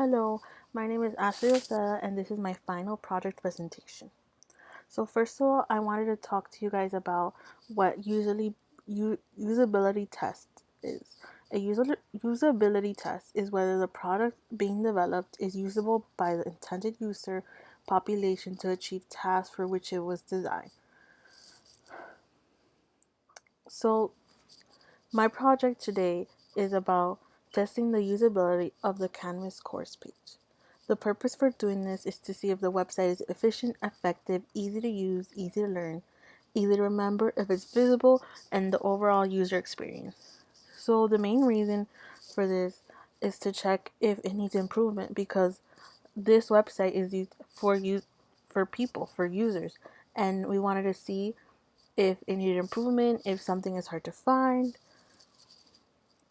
Hello, my name is Ashley Rosetta, and this is my final project presentation. So first of all, I wanted to talk to you guys about what usability test is. Usability test is whether the product being developed is usable by the intended user population to achieve tasks for which it was designed. So my project today is about testing the usability of the Canvas course page. The purpose for doing this is to see if the website is efficient, effective, easy to use, easy to learn, easy to remember, if it's visible, and the overall user experience. So the main reason for this is to check if it needs improvement, because this website is used for people, for users, and we wanted to see if it needed improvement, if something is hard to find,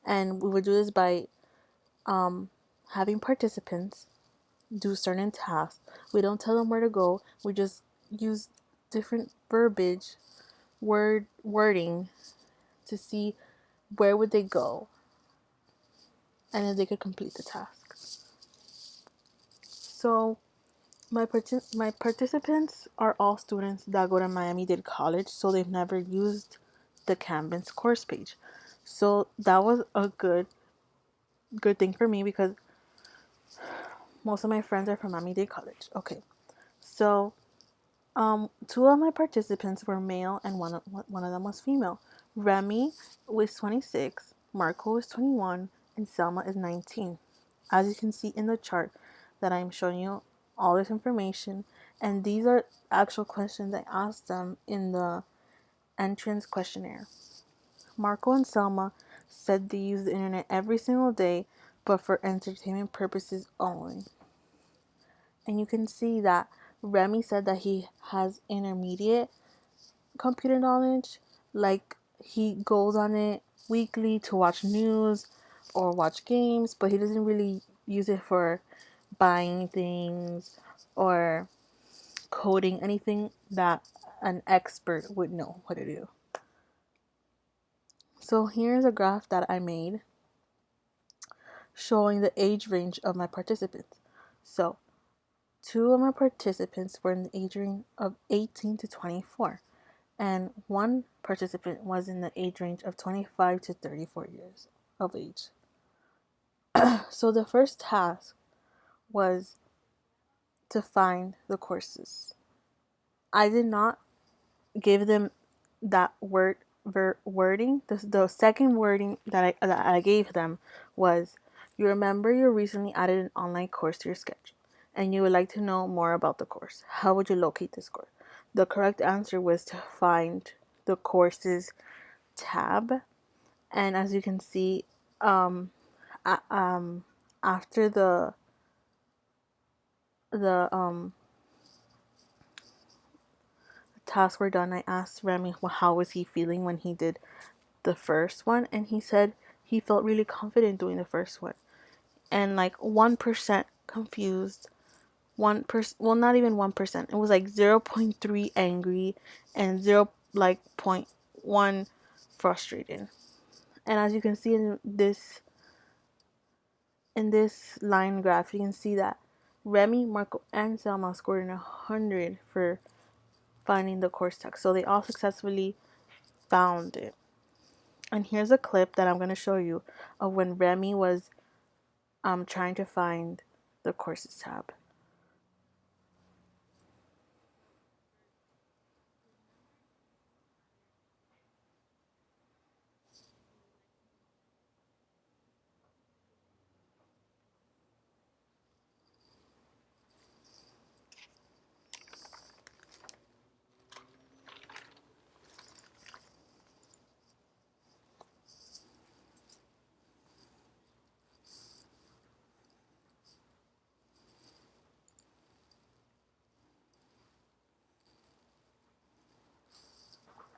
and we would do this by having participants do certain tasks. We don't tell them where to go. We just use different verbiage, wording to see where would they go and if they could complete the task. So my participants are all students that go to Miami-Dade College, so they've never used the Canvas course page. So that was a good thing for me because most of my friends are from Miami-Dade College. Okay, so two of my participants were male and one of them was female. Remy was 26, Marco was 21, and Selma is 19. As you can see in the chart that I'm showing you all this information, and these are actual questions I asked them in the entrance questionnaire. Marco and Selma said they use the internet every single day, but for entertainment purposes only. And you can see that Remy said that he has intermediate computer knowledge, like he goes on it weekly to watch news or watch games, but he doesn't really use it for buying things or coding, anything that an expert would know what to do. So here's a graph that I made showing the age range of my participants. So two of my participants were in the age range of 18 to 24, and one participant was in the age range of 25 to 34 years of age. So the first task was to find the courses. I did not give them that wording. The second wording that I gave them was, you remember you recently added an online course to your schedule and you would like to know more about the course. How would you locate this course? The correct answer was to find the courses tab. And as you can see, after the tasks were done, I asked Remy how was he feeling when he did the first one, and he said he felt really confident doing the first one, and like 1% confused, well, not even 1%, it was like 0.3 angry and 0.1 frustrated. And as you can see in this line graph, you can see that Remy, Marco, and Selma scored 100 for finding the course text, so they all successfully found it. And here's a clip that I'm going to show you of when Remy was trying to find the courses tab.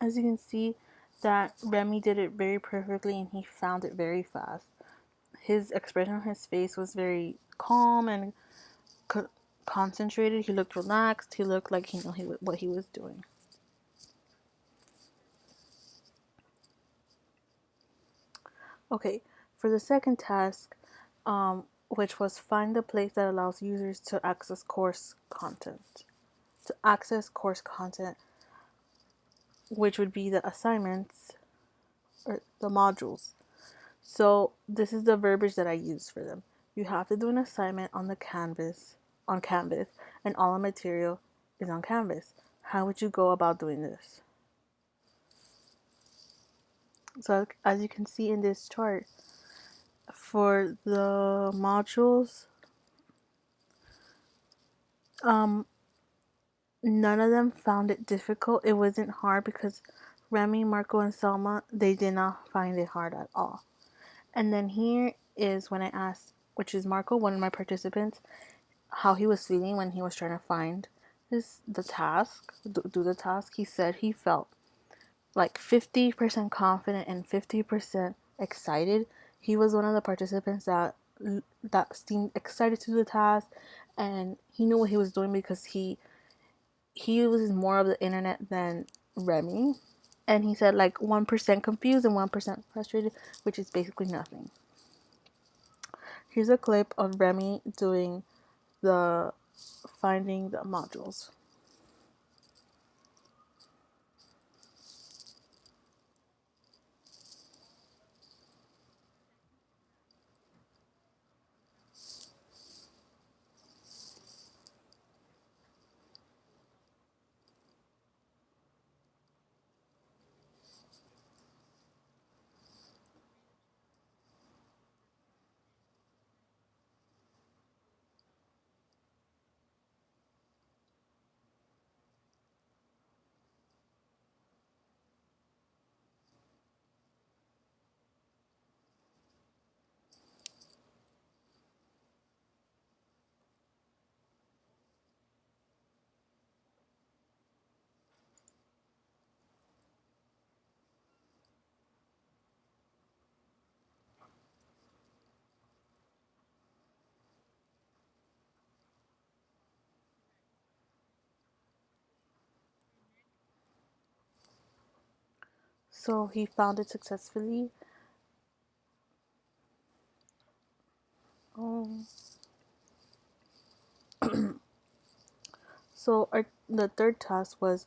As you can see, that Remy did it very perfectly and he found it very fast. His expression on his face was very calm and concentrated. He looked relaxed. He looked like he knew what he was doing. Okay, for the second task, which was find the place that allows users to access course content. To access course content, which would be the assignments or the modules. So this is the verbiage that I use for them. You have to do an assignment on Canvas, and all the material is on Canvas. How would you go about doing this? So as you can see in this chart, for the modules, um, none of them found it difficult. It wasn't hard because Remy, Marco, and Selma, they did not find it hard at all. And then here is when I asked, which is Marco, one of my participants, how he was feeling when he was trying to find the task, do the task. He said he felt like 50% confident and 50% excited. He was one of the participants that seemed excited to do the task, and he knew what he was doing because he uses more of the internet than Remy. And he said like 1% confused and 1% frustrated, which is basically nothing. Here's a clip of Remy doing the finding the modules. So he found it successfully. Um, the third task was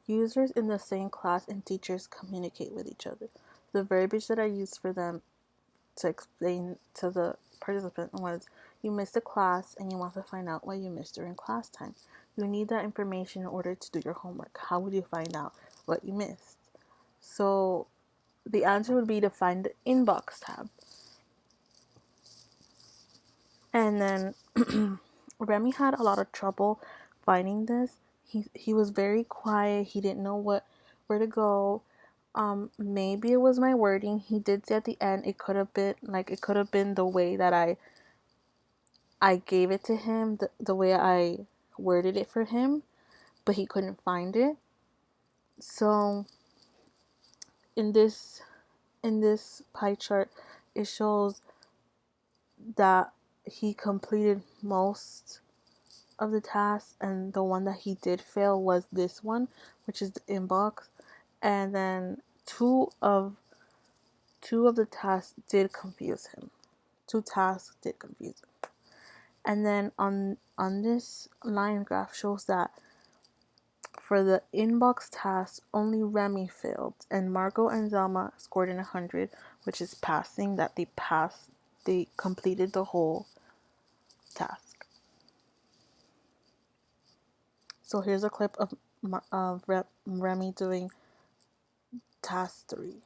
users in the same class and teachers communicate with each other. The verbiage that I used for them to explain to the participant was, you missed a class and you want to find out what you missed during class time. You need that information in order to do your homework. How would you find out what you missed? So the answer would be to find the inbox tab. And then Remy had a lot of trouble finding this. He was very quiet. He didn't know where to go. Maybe it was my wording. He did say at the end it could have been the way that I gave it to him, the way I worded it for him, but he couldn't find it. So in this pie chart, it shows that he completed most of the tasks, and the one that he did fail was this one, which is the inbox. And then two of the tasks did confuse him. Two tasks did confuse him. And then on this line graph shows that for the inbox task, only Remy failed, and Margot and Zelma scored in 100, which is passing, that they completed the whole task. So here's a clip of Remy doing task 3.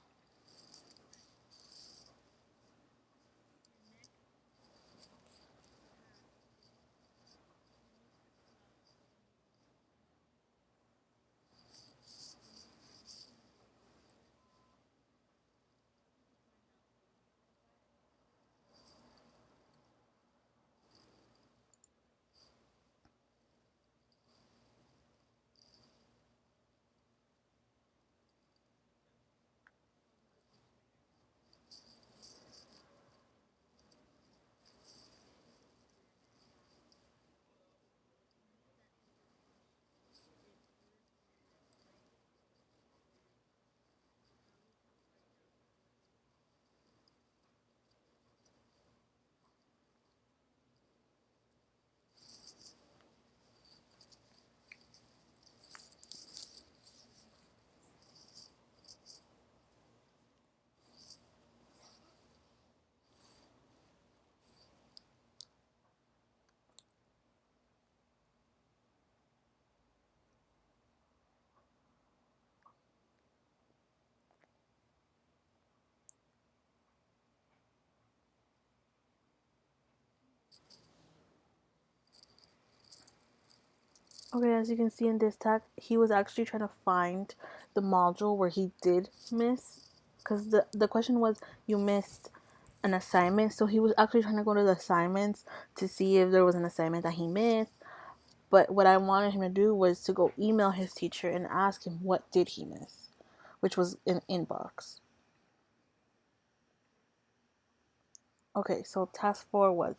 Okay, as you can see in this tag, he was actually trying to find the module where he did miss, because the question was you missed an assignment, so he was actually trying to go to the assignments to see if there was an assignment that he missed. But what I wanted him to do was to go email his teacher and ask him what did he miss, which was in inbox. Okay, so task 4 was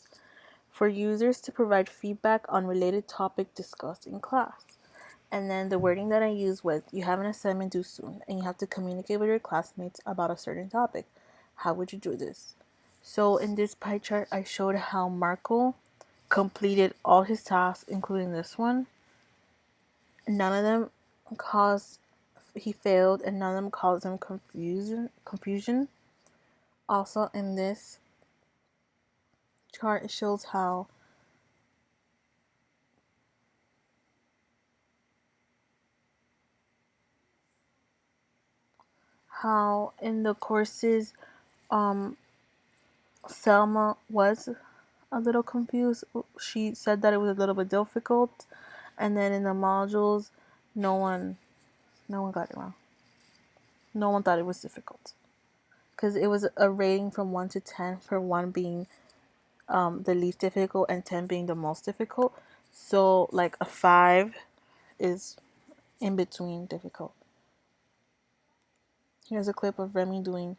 for users to provide feedback on related topic discussed in class. And then the wording that I used was you have an assignment due soon and you have to communicate with your classmates about a certain topic. How would you do this? So in this pie chart, I showed how Marco completed all his tasks, including this one. None of them caused he failed, and none of them caused him confusion. Also, in this chart, it shows how in the courses, Selma was a little confused. She said that it was a little bit difficult, and then in the modules, no one got it wrong. No one thought it was difficult because it was a rating from 1 to 10, for 1 being the least difficult and 10 being the most difficult. So like a 5 is in between difficult. Here's a clip of Remy doing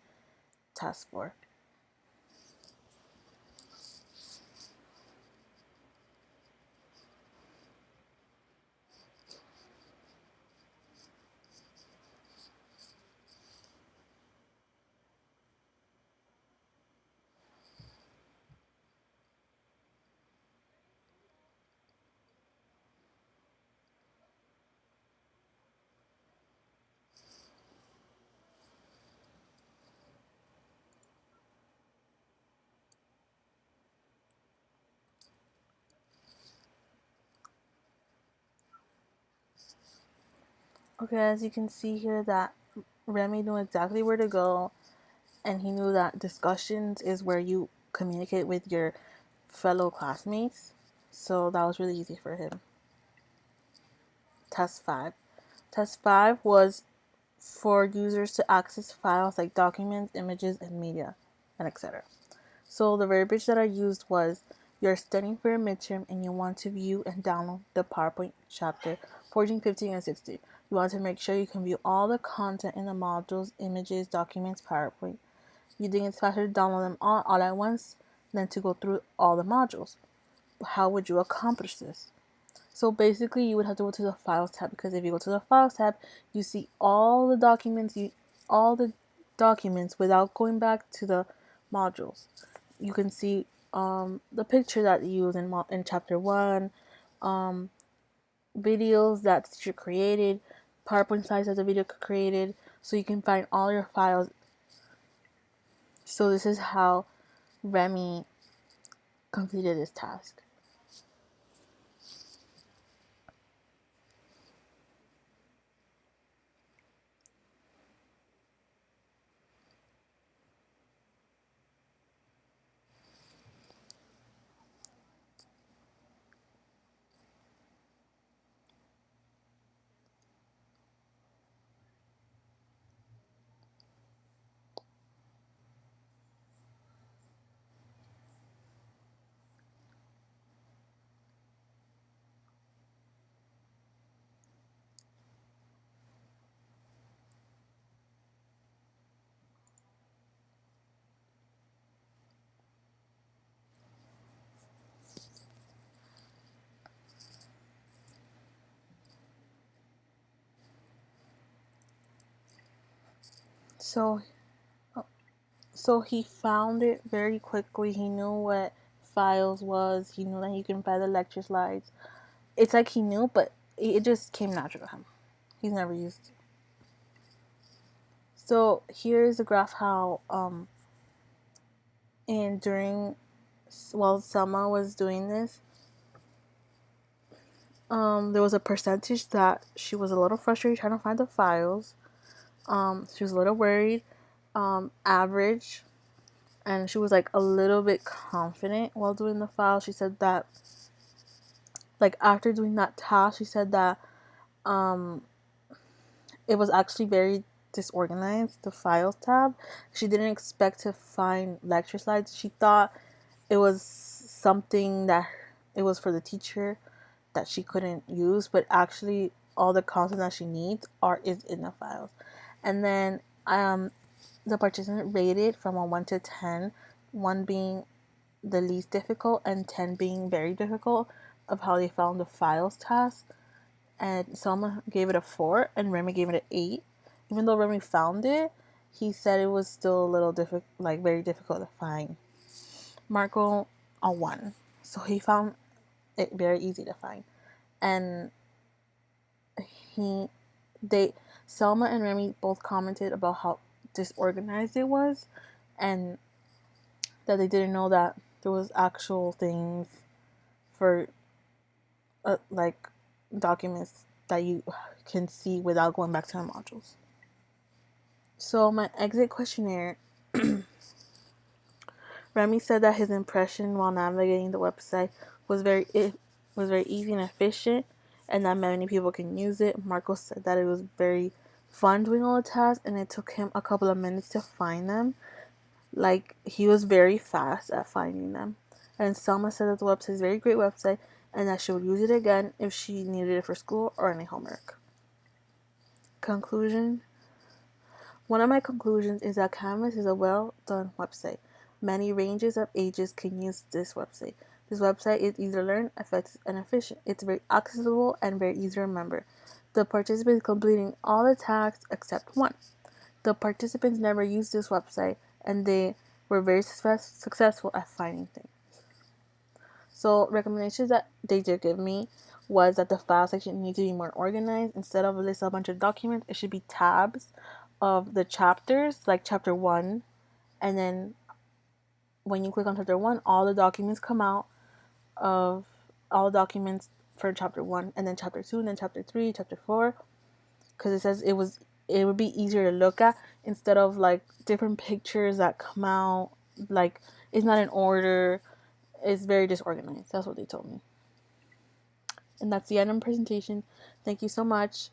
task 4. Okay, as you can see here that Remy knew exactly where to go, and he knew that discussions is where you communicate with your fellow classmates. So that was really easy for him. Test 5. Test 5 was for users to access files like documents, images, and media, and etc. So the verbiage that I used was you're studying for a midterm and you want to view and download the PowerPoint chapter 14, 15, and 16. You want to make sure you can view all the content in the modules, images, documents, PowerPoint. You think it's faster to download them all at once than to go through all the modules. How would you accomplish this? So basically, you would have to go to the Files tab, because if you go to the Files tab, you see all the documents without going back to the modules. You can see the picture that you use in chapter 1, videos that teacher created, PowerPoint slides that the video created, so you can find all your files. So this is how Remy completed this task. So So he found it very quickly. He knew what files was. He knew that he can find the lecture slides. It's like he knew, but it just came natural to him. He's never used it. So here's a graph how and during while Selma was doing this, there was a percentage that she was a little frustrated trying to find the files. She was a little worried. Average, and she was like a little bit confident while doing the file. She said that like after doing that task, she said that um it was actually very disorganized, the files tab. She didn't expect to find lecture slides. She thought it was something that it was for the teacher that she couldn't use, but actually all the content that she needs is in the files. And then the participant rated from a 1 to 10, 1 being the least difficult and 10 being very difficult, of how they found the files task. And Selma gave it a 4 and Remy gave it an 8. Even though Remy found it, he said it was still a little difficult, like very difficult to find. Marco a 1. So he found it very easy to find. And he they Selma and Remy both commented about how disorganized it was, and that they didn't know that there was actual things for like documents that you can see without going back to the modules. So my exit questionnaire, Remy said that his impression while navigating the website was very easy and efficient, and that many people can use it. Marco said that it was very fun doing all the tasks, and it took him a couple of minutes to find them. Like, he was very fast at finding them. And Selma said that the website is a very great website, and that she would use it again if she needed it for school or any homework. Conclusion. One of my conclusions is that Canvas is a well-done website. Many ranges of ages can use this website. This website is easy to learn, effective, and efficient. It's very accessible and very easy to remember. The participants completing all the tasks except one. The participants never used this website, and they were very successful at finding things. So recommendations that they did give me was that the file section needs to be more organized. Instead of a list of a bunch of documents, it should be tabs of the chapters, like chapter 1, and then when you click on chapter 1, all the documents come out of all the documents for chapter 1, and then chapter 2, and then chapter 3, chapter 4, because it says it would be easier to look at instead of like different pictures that come out, like it's not in order, it's very disorganized. That's what they told me. And that's the end of the presentation. Thank you so much.